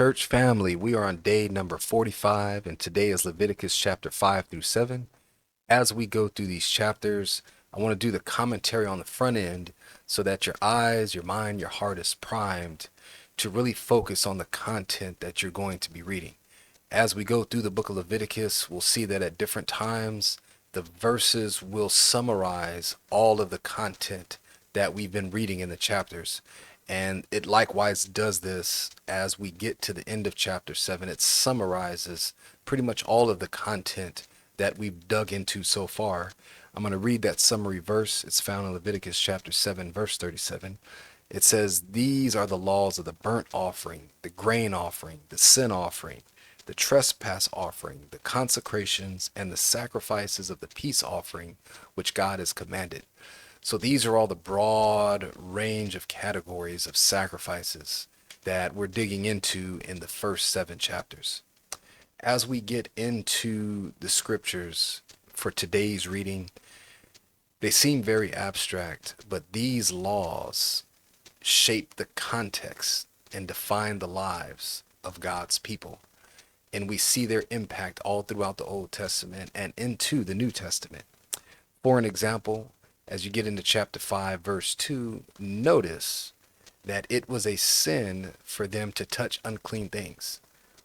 Church family, we are on day number 45, and today is Leviticus chapter 5 through 7. As we go through these chapters, I want to do the commentary on the front end so that your eyes, your mind, your heart is primed to really focus on the content that you're going to be reading. As we go through the book of Leviticus, we'll see that at different times, the verses will summarize all of the content that we've been reading in the chapters. And it likewise does this as we get to the end of chapter 7. It summarizes pretty much all of the content that we've dug into so far. I'm going to read that summary verse. It's found in Leviticus chapter 7, verse 37. It says, "These are the laws of the burnt offering, the grain offering, the sin offering, the trespass offering, the consecrations, and the sacrifices of the peace offering, which God has commanded." So these are all the broad range of categories of sacrifices that we're digging into in the first 7 chapters. As we get into the scriptures for today's reading, they seem very abstract, but these laws shape the context and define the lives of God's people. And we see their impact all throughout the Old Testament and into the New Testament. For an example, as you get into chapter 5, verse 2, notice that it was a sin for them to touch unclean things.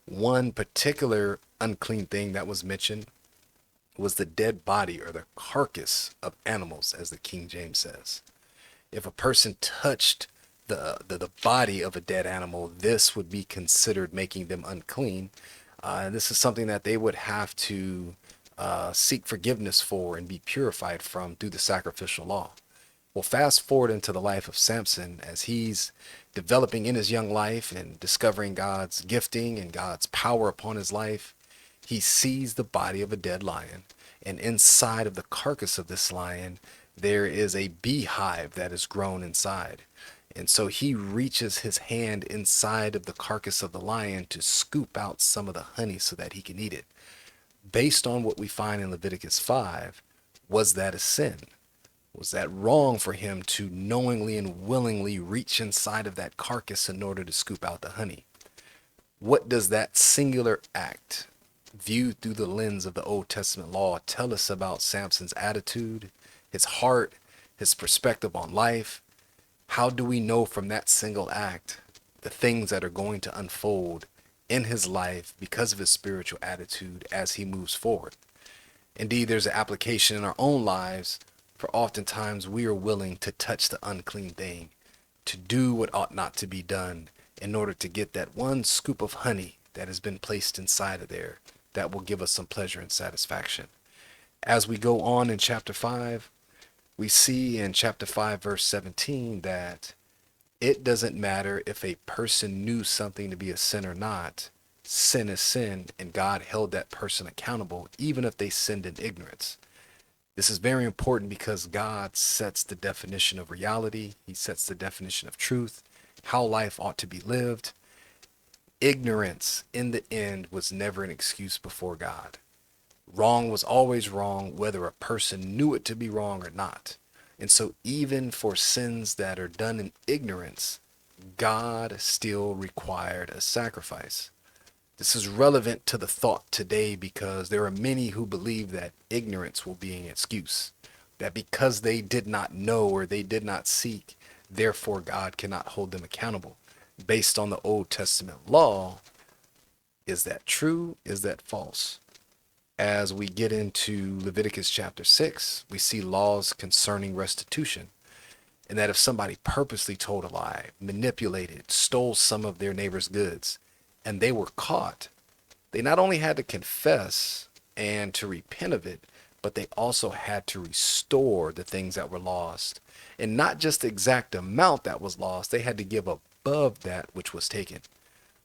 One particular unclean thing that was mentioned was the dead body or the carcass of animals, as the King James says. If a person touched the body of a dead animal, this would be considered making them unclean. And this is something that they would have to seek forgiveness for and be purified from through the sacrificial law. Well, fast forward into the life of Samson as he's developing in his young life and discovering God's gifting and God's power upon his life. He sees the body of a dead lion, and inside of the carcass of this lion, there is a beehive that is grown inside. And so he reaches his hand inside of the carcass of the lion to scoop out some of the honey so that he can eat it. Based on what we find in Leviticus 5, was that a sin? Was that wrong for him to knowingly and willingly reach inside of that carcass in order to scoop out the honey? What does that singular act, viewed through the lens of the Old Testament law, tell us about Samson's attitude, his heart, his perspective on life? How do we know from that single act the things that are going to unfold in his life because of his spiritual attitude as he moves forward? Indeed, there's an application in our own lives, for oftentimes we are willing to touch the unclean thing, to do what ought not to be done in order to get that one scoop of honey that has been placed inside of there that will give us some pleasure and satisfaction. As we go on in chapter 5, we see in chapter 5, verse 17, that it doesn't matter if a person knew something to be a sin or not. Sin is sin, and God held that person accountable, even if they sinned in ignorance. This is very important because God sets the definition of reality. He sets the definition of truth, how life ought to be lived. Ignorance, in the end, was never an excuse before God. Wrong was always wrong, whether a person knew it to be wrong or not. And so even for sins that are done in ignorance, God still required a sacrifice. This is relevant to the thought today because there are many who believe that ignorance will be an excuse, that because they did not know or they did not seek, therefore God cannot hold them accountable. Based on the Old Testament law, is that true? Is that false? As we get into Leviticus chapter 6, we see laws concerning restitution, and that if somebody purposely told a lie, manipulated, stole some of their neighbor's goods, and they were caught, they not only had to confess and to repent of it, but they also had to restore the things that were lost. And not just the exact amount that was lost, they had to give above that which was taken.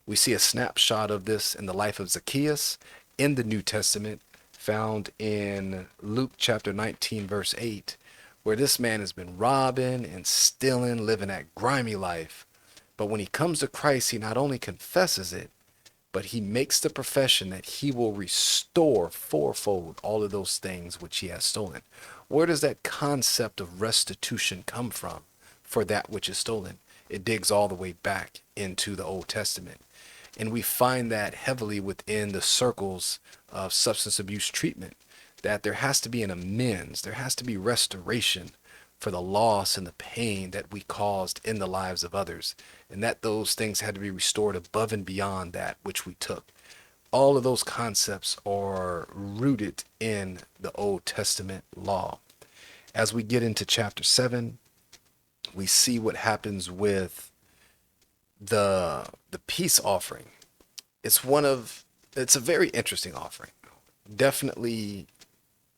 We see a snapshot of this in the life of Zacchaeus in the New Testament, found in Luke chapter 19, verse 8, where this man has been robbing and stealing, living that grimy life. But when he comes to Christ, he not only confesses it, but he makes the profession that he will restore fourfold all of those things which he has stolen. Where does that concept of restitution come from for that which is stolen? It digs all the way back into the Old Testament. And we find that heavily within the circles of substance abuse treatment, that there has to be an amends, there has to be restoration for the loss and the pain that we caused in the lives of others, and that those things had to be restored above and beyond that which we took. All of those concepts are rooted in the Old Testament law. As we get into chapter 7, we see what happens with the peace offering. It's a very interesting offering. Definitely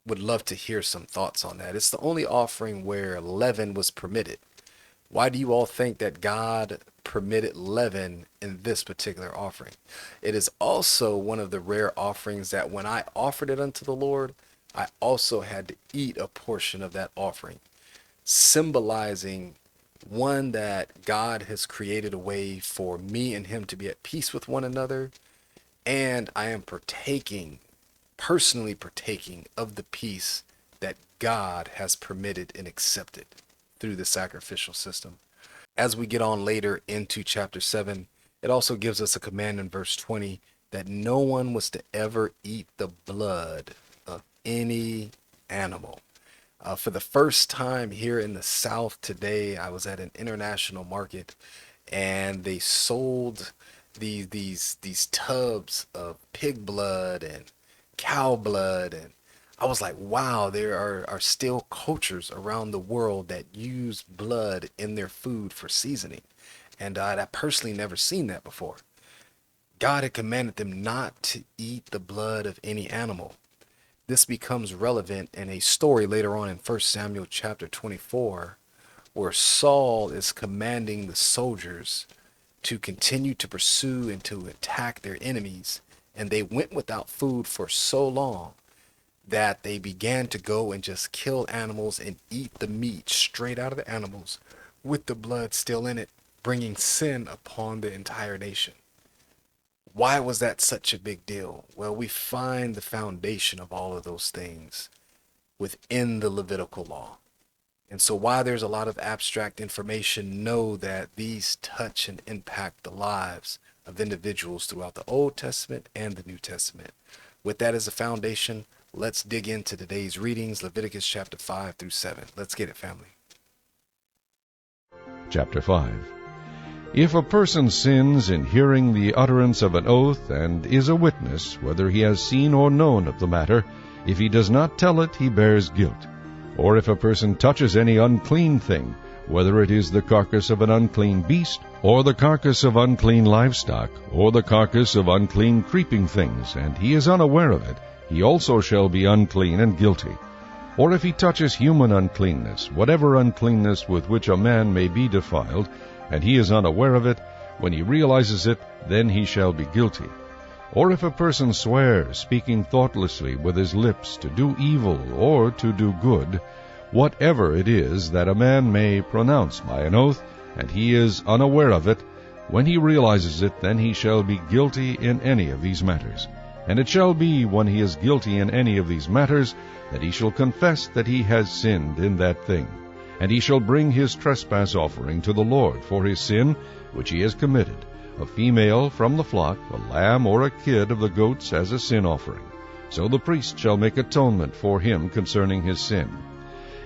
would love to hear some thoughts on that. It's the only offering where leaven was permitted. Why do you all think that God permitted leaven in this particular offering? It is also one of the rare offerings that when I offered it unto the Lord, I also had to eat a portion of that offering, symbolizing one, that God has created a way for me and him to be at peace with one another, and I am personally partaking of the peace that God has permitted and accepted through the sacrificial system. As we get on later into chapter 7, it also gives us a command in verse 20 that no one was to ever eat the blood of any animal. For the first time here in the South today, I was at an international market, and they sold these tubs of pig blood and cow blood, and I was like, wow, there are still cultures around the world that use blood in their food for seasoning, and I personally never seen that before. God had commanded them not to eat the blood of any animal. This becomes relevant in a story later on in 1 Samuel chapter 24, where Saul is commanding the soldiers to continue to pursue and to attack their enemies. And they went without food for so long that they began to go and just kill animals and eat the meat straight out of the animals with the blood still in it, bringing sin upon the entire nation. Why was that such a big deal? Well, we find the foundation of all of those things within the Levitical law. And so while there's a lot of abstract information, know that these touch and impact the lives of individuals throughout the Old Testament and the New Testament. With that as a foundation, let's dig into today's readings, Leviticus chapter 5 through 7. Let's get it, family. Chapter 5. If a person sins in hearing the utterance of an oath, and is a witness, whether he has seen or known of the matter, if he does not tell it, he bears guilt. Or if a person touches any unclean thing, whether it is the carcass of an unclean beast, or the carcass of unclean livestock, or the carcass of unclean creeping things, and he is unaware of it, he also shall be unclean and guilty. Or if he touches human uncleanness, whatever uncleanness with which a man may be defiled, and he is unaware of it, when he realizes it, then he shall be guilty. Or if a person swears, speaking thoughtlessly with his lips, to do evil or to do good, whatever it is that a man may pronounce by an oath, and he is unaware of it, when he realizes it, then he shall be guilty in any of these matters. And it shall be, when he is guilty in any of these matters, that he shall confess that he has sinned in that thing. And he shall bring his trespass offering to the Lord for his sin which he has committed, a female from the flock, a lamb or a kid of the goats as a sin offering. So the priest shall make atonement for him concerning his sin.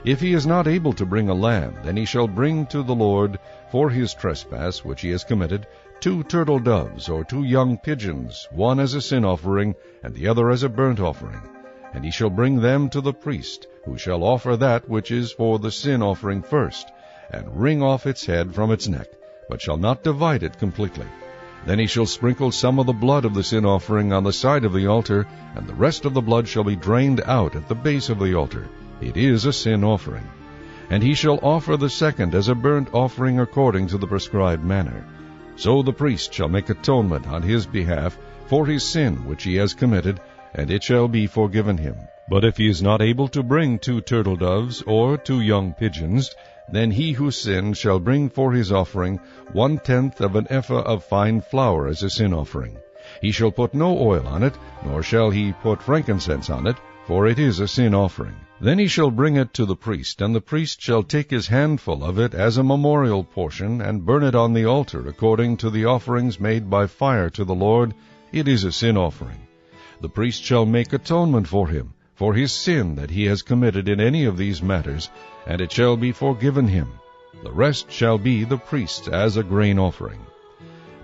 If he is not able to bring a lamb, then he shall bring to the Lord for his trespass which he has committed 2 turtle doves or 2 young pigeons, one as a sin offering, and the other as a burnt offering. And he shall bring them to the priest, who shall offer that which is for the sin offering first, and wring off its head from its neck, but shall not divide it completely. Then he shall sprinkle some of the blood of the sin offering on the side of the altar, and the rest of the blood shall be drained out at the base of the altar. It is a sin offering. And he shall offer the second as a burnt offering according to the prescribed manner. So the priest shall make atonement on his behalf for his sin which he has committed, and it shall be forgiven him. But if he is not able to bring 2 turtle doves or 2 young pigeons, then he who sinned shall bring for his offering 1/10 of an ephah of fine flour as a sin offering. He shall put no oil on it, nor shall he put frankincense on it, for it is a sin offering. Then he shall bring it to the priest, and the priest shall take his handful of it as a memorial portion, and burn it on the altar according to the offerings made by fire to the Lord. It is a sin offering. The priest shall make atonement for him, for his sin that he has committed in any of these matters, and it shall be forgiven him. The rest shall be the priest's as a grain offering.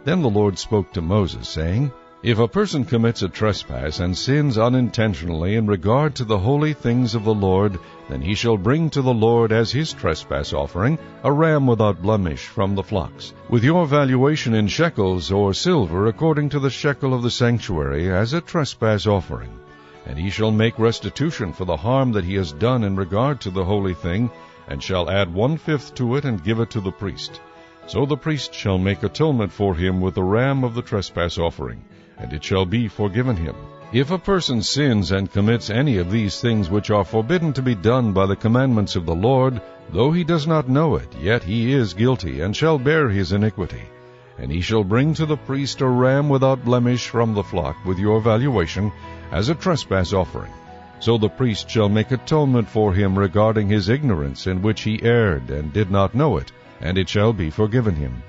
Then the Lord spoke to Moses, saying, If a person commits a trespass and sins unintentionally in regard to the holy things of the Lord, then he shall bring to the Lord as his trespass offering a ram without blemish from the flocks, with your valuation in shekels or silver according to the shekel of the sanctuary as a trespass offering. And he shall make restitution for the harm that he has done in regard to the holy thing, and shall add 1/5 to it and give it to the priest. So the priest shall make atonement for him with the ram of the trespass offering, and it shall be forgiven him. If a person sins and commits any of these things which are forbidden to be done by the commandments of the Lord, though he does not know it, yet he is guilty, and shall bear his iniquity. And he shall bring to the priest a ram without blemish from the flock, with your valuation, as a trespass offering. So the priest shall make atonement for him regarding his ignorance in which he erred and did not know it, and it shall be forgiven him.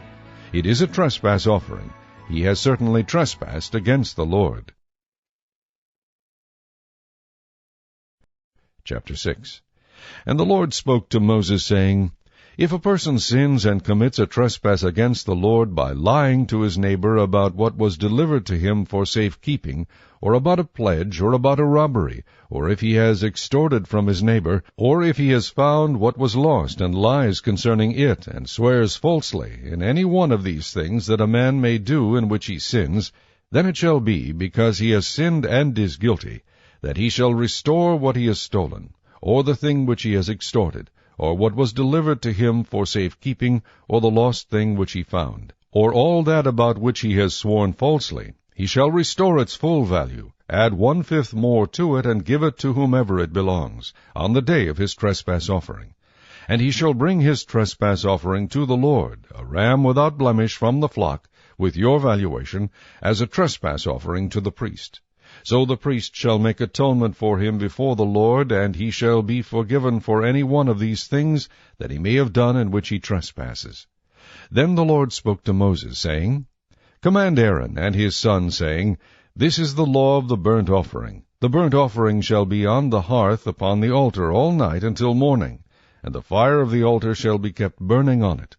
It is a trespass offering. He has certainly trespassed against the Lord. Chapter 6. And the Lord spoke to Moses, saying, If a person sins and commits a trespass against the Lord by lying to his neighbor about what was delivered to him for safekeeping, or about a pledge, or about a robbery, or if he has extorted from his neighbor, or if he has found what was lost and lies concerning it, and swears falsely, in any one of these things that a man may do in which he sins, then it shall be, because he has sinned and is guilty, that he shall restore what he has stolen, or the thing which he has extorted, or what was delivered to him for safekeeping, or the lost thing which he found, or all that about which he has sworn falsely. He shall restore its full value, add 1/5 more to it, and give it to whomever it belongs, on the day of his trespass offering. And he shall bring his trespass offering to the Lord, a ram without blemish from the flock, with your valuation, as a trespass offering to the priest. So the priest shall make atonement for him before the Lord, and he shall be forgiven for any one of these things that he may have done in which he trespasses. Then the Lord spoke to Moses, saying, Command Aaron and his sons, saying, This is the law of the burnt offering. The burnt offering shall be on the hearth upon the altar all night until morning, and the fire of the altar shall be kept burning on it.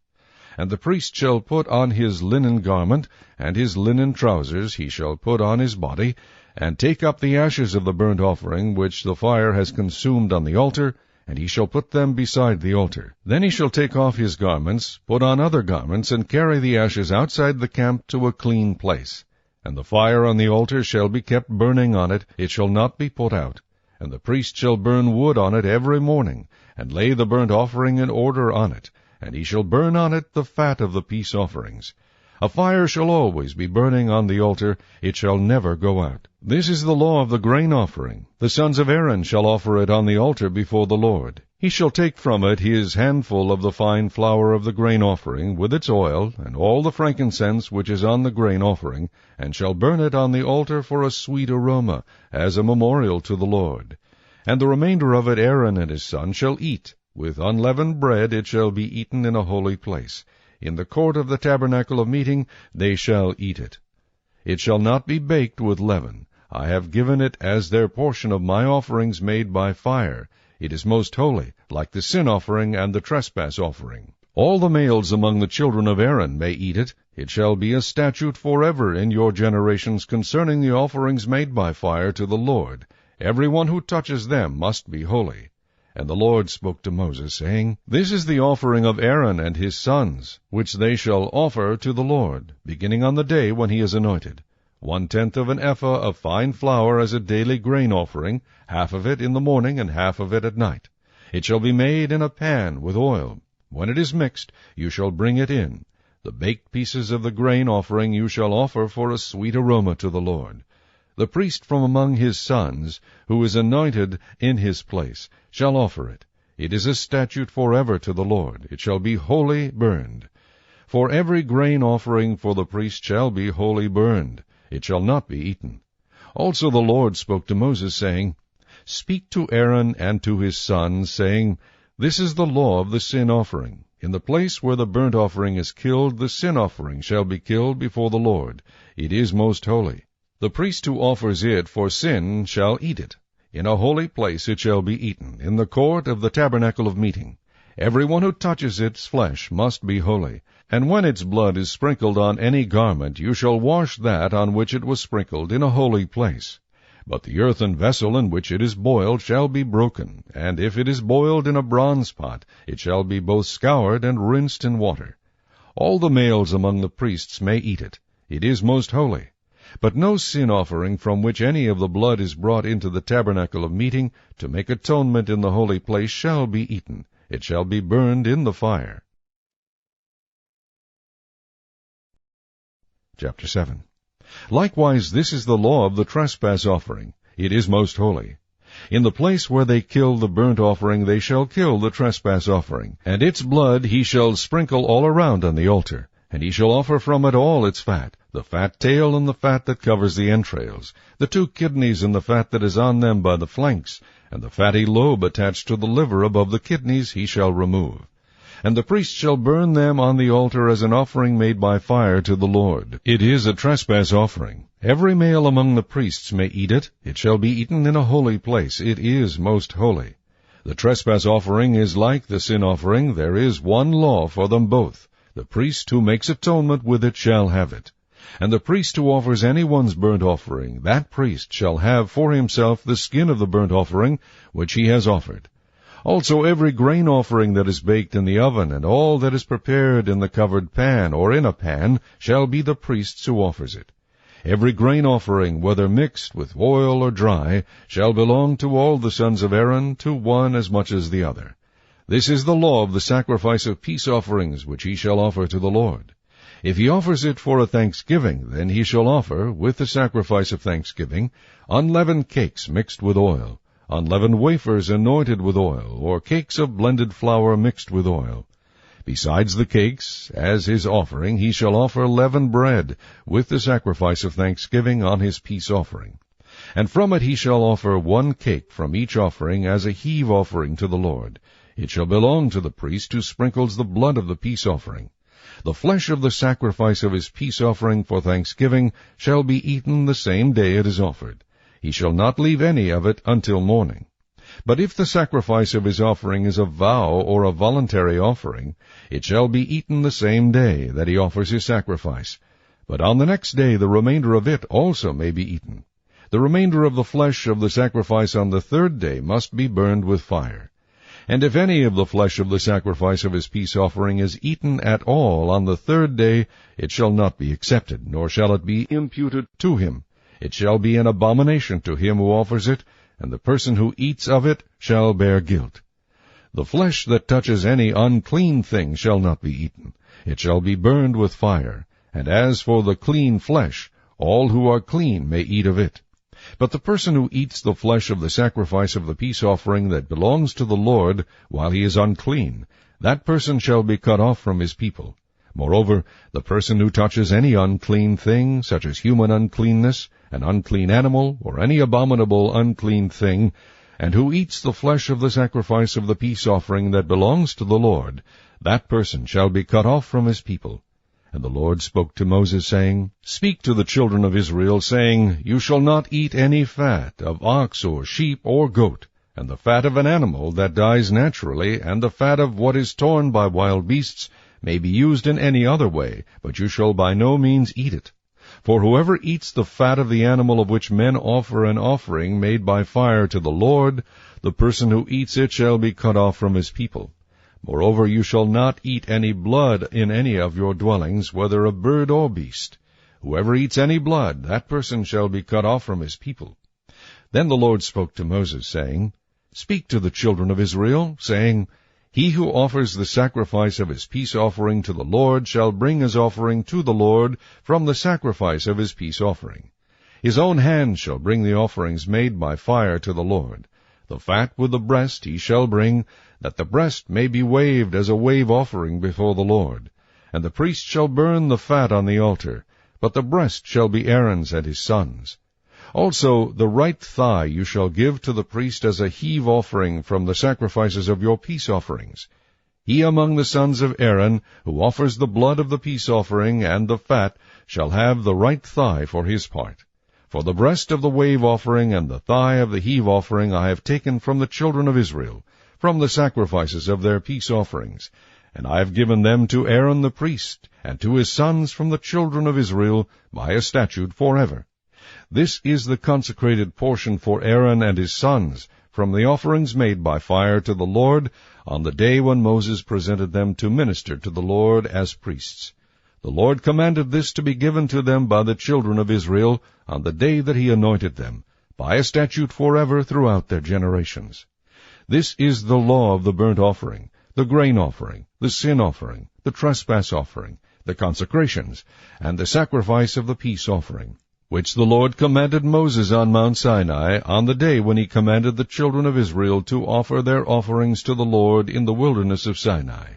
And the priest shall put on his linen garment, and his linen trousers he shall put on his body, and take up the ashes of the burnt offering which the fire has consumed on the altar, and he shall put them beside the altar. Then he shall take off his garments, put on other garments, and carry the ashes outside the camp to a clean place. And the fire on the altar shall be kept burning on it, it shall not be put out. And the priest shall burn wood on it every morning, and lay the burnt offering in order on it, and he shall burn on it the fat of the peace offerings. A fire shall always be burning on the altar, it shall never go out. This is the law of the grain offering. The sons of Aaron shall offer it on the altar before the Lord. He shall take from it his handful of the fine flour of the grain offering, with its oil, and all the frankincense which is on the grain offering, and shall burn it on the altar for a sweet aroma, as a memorial to the Lord. And the remainder of it Aaron and his son shall eat. With unleavened bread it shall be eaten in a holy place. In the court of the tabernacle of meeting they shall eat it. It shall not be baked with leaven. I have given it as their portion of my offerings made by fire. It is most holy, like the sin offering and the trespass offering. All the males among the children of Aaron may eat it. It shall be a statute forever in your generations concerning the offerings made by fire to the Lord. Every one who touches them must be holy. And the Lord spoke to Moses, saying, This is the offering of Aaron and his sons, which they shall offer to the Lord, beginning on the day when he is anointed. 1/10 of an ephah of fine flour as a daily grain offering, half of it in the morning and half of it at night. It shall be made in a pan with oil. When it is mixed, you shall bring it in. The baked pieces of the grain offering you shall offer for a sweet aroma to the Lord. The priest from among his sons, who is anointed in his place, shall offer it. It is a statute forever to the Lord. It shall be wholly burned. For every grain offering for the priest shall be wholly burned. It shall not be eaten. Also the Lord spoke to Moses, saying, Speak to Aaron and to his sons, saying, This is the law of the sin offering. In the place where the burnt offering is killed, the sin offering shall be killed before the Lord. It is most holy. The priest who offers it for sin shall eat it. In a holy place it shall be eaten, in the court of the tabernacle of meeting. Every one who touches its flesh must be holy. And when its blood is sprinkled on any garment, you shall wash that on which it was sprinkled in a holy place. But the earthen vessel in which it is boiled shall be broken, and if it is boiled in a bronze pot, it shall be both scoured and rinsed in water. All the males among the priests may eat it. It is most holy. But no sin offering from which any of the blood is brought into the tabernacle of meeting to make atonement in the holy place shall be eaten. It shall be burned in the fire. Chapter 7. Likewise, this is the law of the trespass offering. It is most holy. In the place where they kill the burnt offering, they shall kill the trespass offering, and its blood he shall sprinkle all around on the altar. And he shall offer from it all its fat, the fat tail and the fat that covers the entrails, the 2 kidneys and the fat that is on them by the flanks, and the fatty lobe attached to the liver above the kidneys he shall remove. And the priest shall burn them on the altar as an offering made by fire to the Lord. It is a trespass offering. Every male among the priests may eat it. It shall be eaten in a holy place. It is most holy. The trespass offering is like the sin offering. There is one law for them both. The priest who makes atonement with it shall have it. And the priest who offers anyone's burnt offering, that priest shall have for himself the skin of the burnt offering which he has offered. Also every grain offering that is baked in the oven, and all that is prepared in the covered pan or in a pan, shall be the priest's who offers it. Every grain offering, whether mixed with oil or dry, shall belong to all the sons of Aaron, to one as much as the other. This is the law of the sacrifice of peace offerings, which he shall offer to the Lord. If he offers it for a thanksgiving, then he shall offer, with the sacrifice of thanksgiving, unleavened cakes mixed with oil, unleavened wafers anointed with oil, or cakes of blended flour mixed with oil. Besides the cakes, as his offering, he shall offer leavened bread, with the sacrifice of thanksgiving on his peace offering. And from it he shall offer 1 cake from each offering as a heave offering to the Lord. It shall belong to the priest who sprinkles the blood of the peace offering. The flesh of the sacrifice of his peace offering for thanksgiving shall be eaten the same day it is offered. He shall not leave any of it until morning. But if the sacrifice of his offering is a vow or a voluntary offering, it shall be eaten the same day that he offers his sacrifice. But on the next day the remainder of it also may be eaten. The remainder of the flesh of the sacrifice on the 3rd day must be burned with fire. And if any of the flesh of the sacrifice of his peace offering is eaten at all on the 3rd day, it shall not be accepted, nor shall it be imputed to him. It shall be an abomination to him who offers it, and the person who eats of it shall bear guilt. The flesh that touches any unclean thing shall not be eaten. It shall be burned with fire. And as for the clean flesh, all who are clean may eat of it. But the person who eats the flesh of the sacrifice of the peace offering that belongs to the Lord while he is unclean, that person shall be cut off from his people. Moreover, the person who touches any unclean thing, such as human uncleanness, an unclean animal, or any abominable unclean thing, and who eats the flesh of the sacrifice of the peace offering that belongs to the Lord, that person shall be cut off from his people. And the Lord spoke to Moses, saying, Speak to the children of Israel, saying, You shall not eat any fat of ox or sheep or goat, and the fat of an animal that dies naturally, and the fat of what is torn by wild beasts may be used in any other way, but you shall by no means eat it. For whoever eats the fat of the animal of which men offer an offering made by fire to the Lord, the person who eats it shall be cut off from his people. Moreover, you shall not eat any blood in any of your dwellings, whether of bird or beast. Whoever eats any blood, that person shall be cut off from his people. Then the Lord spoke to Moses, saying, Speak to the children of Israel, saying, He who offers the sacrifice of his peace offering to the Lord shall bring his offering to the Lord from the sacrifice of his peace offering. His own hand shall bring the offerings made by fire to the Lord. The fat with the breast he shall bring, that the breast may be waved as a wave offering before the Lord. And the priest shall burn the fat on the altar, but the breast shall be Aaron's and his sons'. Also the right thigh you shall give to the priest as a heave offering from the sacrifices of your peace offerings. He among the sons of Aaron, who offers the blood of the peace offering and the fat, shall have the right thigh for his part. For the breast of the wave offering and the thigh of the heave offering I have taken from the children of Israel, from the sacrifices of their peace offerings, and I have given them to Aaron the priest, and to his sons from the children of Israel, by a statute forever. This is the consecrated portion for Aaron and his sons, from the offerings made by fire to the Lord, on the day when Moses presented them to minister to the Lord as priests. The Lord commanded this to be given to them by the children of Israel on the day that he anointed them, by a statute forever throughout their generations. This is the law of the burnt offering, the grain offering, the sin offering, the trespass offering, the consecrations, and the sacrifice of the peace offering, which the Lord commanded Moses on Mount Sinai on the day when he commanded the children of Israel to offer their offerings to the Lord in the wilderness of Sinai.